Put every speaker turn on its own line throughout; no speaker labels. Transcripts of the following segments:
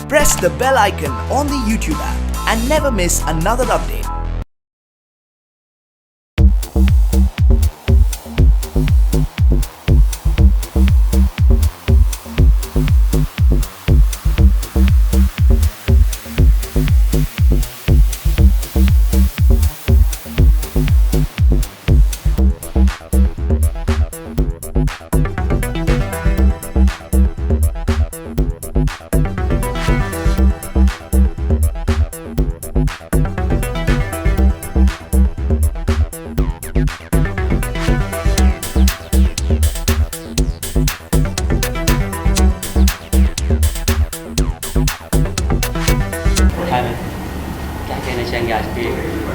Press the bell icon on the YouTube app and never miss another update.
क्या कहना चाहेंगे आज के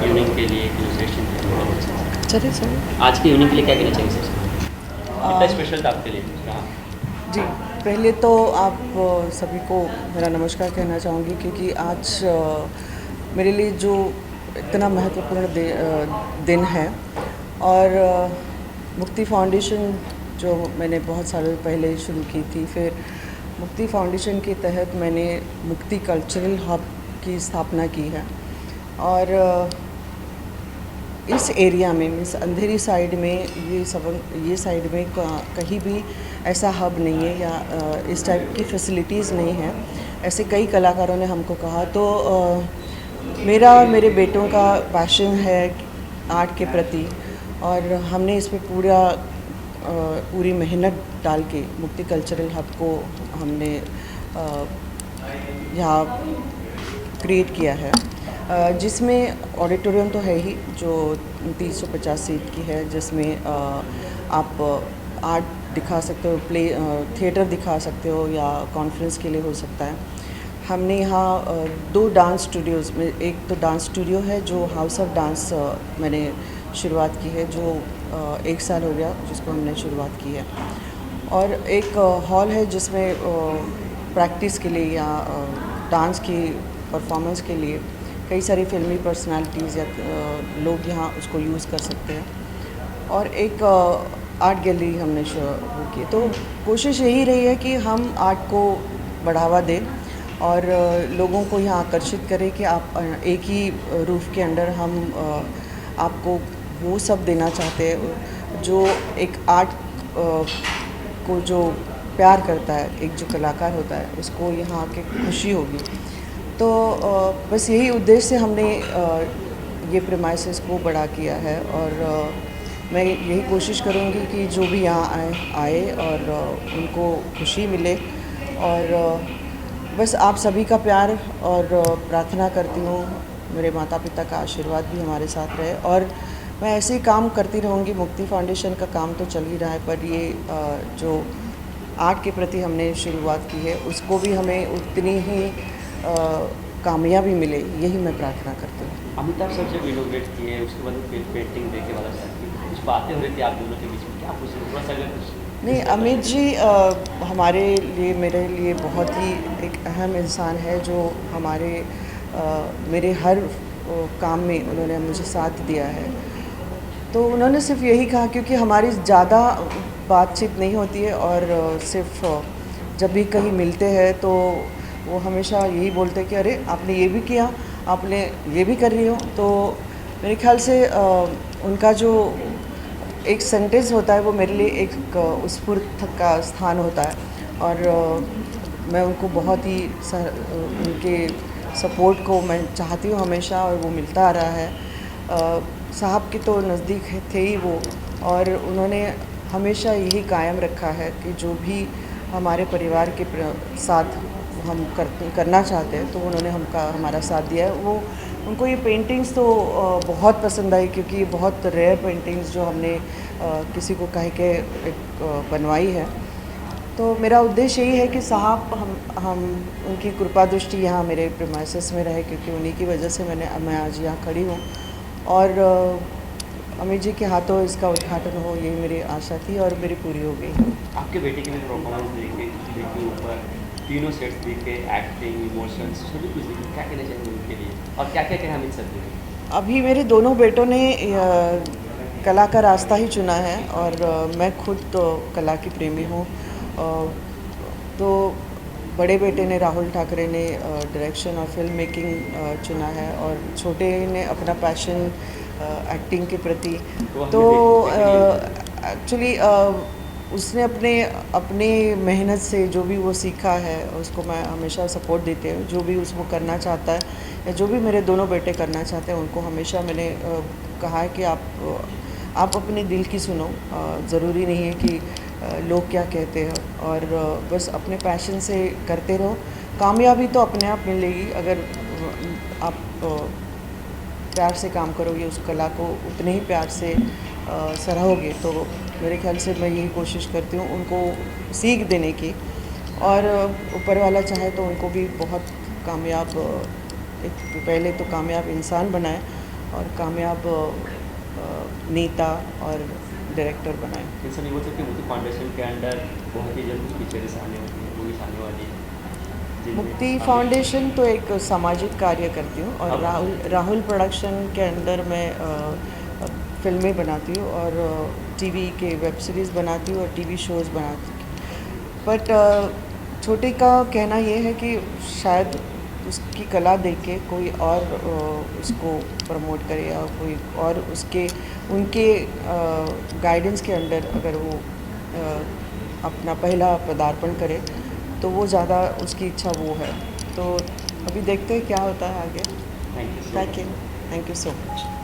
इवनिंग के लिए सेशन
चलिए
आज के इवनिंग के लिए क्या कहना चाहेंगे सर? कितना स्पेशल था आपके लिए रहा?
जी, पहले तो आप सभी को मेरा नमस्कार कहना चाहूँगी क्योंकि आज मेरे लिए जो इतना महत्वपूर्ण दिन है और मुक्ति फाउंडेशन जो मैंने बहुत सालों पहले शुरू की थी, फिर मुक्ति फाउंडेशन के तहत मैंने मुक्ति कल्चरल हब की स्थापना की है और इस एरिया में मीन्स अंधेरी साइड में ये साइड में कहीं भी ऐसा हब नहीं है या इस टाइप की फैसिलिटीज़ नहीं है। ऐसे कई कलाकारों ने हमको कहा, तो मेरा और मेरे बेटों का पैशन है आर्ट के प्रति और हमने इस पर पूरी मेहनत डाल के मुक्ति कल्चरल हब को हमने यहाँ क्रिएट किया है, जिसमें ऑडिटोरियम तो है ही जो 350 सीट की है, जिसमें आप आर्ट दिखा सकते हो, थिएटर दिखा सकते हो या कॉन्फ्रेंस के लिए हो सकता है। हमने यहाँ 2 डांस स्टूडियोज़ में, एक तो डांस स्टूडियो है जो हाउस ऑफ डांस मैंने शुरुआत की है, जो 1 साल हो गया जिसको हमने शुरुआत की है, और एक हॉल है जिसमें प्रैक्टिस के लिए या डांस की परफॉर्मेंस के लिए कई सारी फिल्मी पर्सनालिटीज़ या लोग यहाँ उसको यूज़ कर सकते हैं, और एक आर्ट गैलरी हमने शुरू की। तो कोशिश यही रही है कि हम आर्ट को बढ़ावा दें और लोगों को यहाँ आकर्षित करें कि आप एक ही रूफ़ के अंडर हम आपको वो सब देना चाहते हैं जो एक आर्ट को जो प्यार करता है, एक जो कलाकार होता है उसको यहाँ आके खुशी होगी। तो बस यही उद्देश्य से हमने ये प्रेमाइसेस को बड़ा किया है और मैं यही कोशिश करूँगी कि जो भी यहाँ आए और उनको खुशी मिले, और बस आप सभी का प्यार और प्रार्थना करती हूँ, मेरे माता पिता का आशीर्वाद भी हमारे साथ रहे, और मैं ऐसे ही काम करती रहूँगी। मुक्ति फाउंडेशन का काम तो चल ही रहा है, पर ये जो आर्ट के प्रति हमने शुरुआत की है उसको भी हमें उतनी ही कामयाबी मिले, यही मैं प्रार्थना करती हूँ।
अमिताभ सर जब इनोग्रेट किए उसके बाद पेंटिंग देखे वाला सर की कुछ बातें हो रही थी आप दोनों के बीच में, क्या पूछ रहे थोड़ा सा अगर कुछ?
नहीं, अमित जी हमारे लिए, मेरे लिए बहुत ही एक अहम इंसान है जो मेरे हर काम में उन्होंने मुझे साथ दिया है। तो उन्होंने सिर्फ यही कहा, क्योंकि हमारी ज़्यादा बातचीत नहीं होती है और सिर्फ जब भी कहीं मिलते हैं तो वो हमेशा यही बोलते हैं कि अरे आपने ये भी किया, आपने ये भी कर रही हो। तो मेरे ख्याल से उनका जो एक सेंटेंस होता है वो मेरे लिए एक स्फूर्ति का स्थान होता है, और मैं उनको बहुत ही उनके सपोर्ट को मैं चाहती हूँ हमेशा, और वो मिलता आ रहा है। साहब के तो नज़दीक थे ही वो, और उन्होंने हमेशा यही कायम रखा है कि जो भी हमारे परिवार के साथ हम करना चाहते हैं तो उन्होंने हमारा साथ दिया है। वो उनको ये पेंटिंग्स तो बहुत पसंद आई, क्योंकि ये बहुत रेयर पेंटिंग्स जो हमने किसी को कह के बनवाई है। तो मेरा उद्देश्य यही है कि साहब हम उनकी कृपा दृष्टि यहाँ मेरे प्रेमाइसेस में रहे, क्योंकि उन्हीं की वजह से मैं आज यहाँ खड़ी हूँ, और अमित जी के हाथों इसका उद्घाटन हो, यही मेरी आशा थी और मेरी पूरी हो गई।
आपके बेटे के भी परफॉर्मेंस देखे ऊपर तीनों सेट्स देखे, एक्टिंग, इमोशंस सभी कुछ देखे, क्या कहना चाहेंगे उनके लिए और क्या क्या कहें अमित सर के लिए?
अभी मेरे दोनों बेटों ने कला का रास्ता ही चुना है, और मैं खुद तो कला की प्रेमी हूँ। तो बड़े बेटे ने राहुल ठाकरे ने डायरेक्शन और फिल्म मेकिंग चुना है और छोटे ने अपना पैशन एक्टिंग के प्रति। तो एक्चुअली उसने अपने मेहनत से जो भी वो सीखा है उसको मैं हमेशा सपोर्ट देती हूँ। जो भी उसको करना चाहता है या जो भी मेरे दोनों बेटे करना चाहते हैं उनको हमेशा मैंने कहा है कि आप अपने दिल की सुनो। ज़रूरी नहीं है कि लोग क्या कहते हैं, और बस अपने पैशन से करते रहो। कामयाबी तो अपने आप मिलेगी अगर आप प्यार से काम करोगे, उस कला को उतने ही प्यार से सराहोगे। तो मेरे ख्याल से मैं यही कोशिश करती हूँ उनको सीख देने की, और ऊपर वाला चाहे तो उनको भी बहुत कामयाब पहले तो कामयाब इंसान बनाए और कामयाब नेता और डायरेक्टर बनाए।
जैसे नहीं बोल सकते मुक्ति फाउंडेशन के अंडर बहुत ही जल्द पिक्चर्स आने होती है, मूवीज आने वाली है जिनमें
मुक्ति
आप-
फाउंडेशन तो एक सामाजिक कार्य करती हूँ, और राहुल प्रोडक्शन के अंदर मैं फिल्में बनाती हूँ और टीवी के वेब सीरीज़ बनाती हूँ और टीवी शोज़ बनाती हूँ। बट छोटे का कहना ये है कि शायद उसकी कला देख के कोई और उसको प्रमोट करे, या कोई और उनके गाइडेंस के अंडर अगर वो अपना पहला पदार्पण करे तो वो ज़्यादा उसकी इच्छा वो है। तो अभी देखते हैं क्या होता है आगे।
Thank you
thank you so much.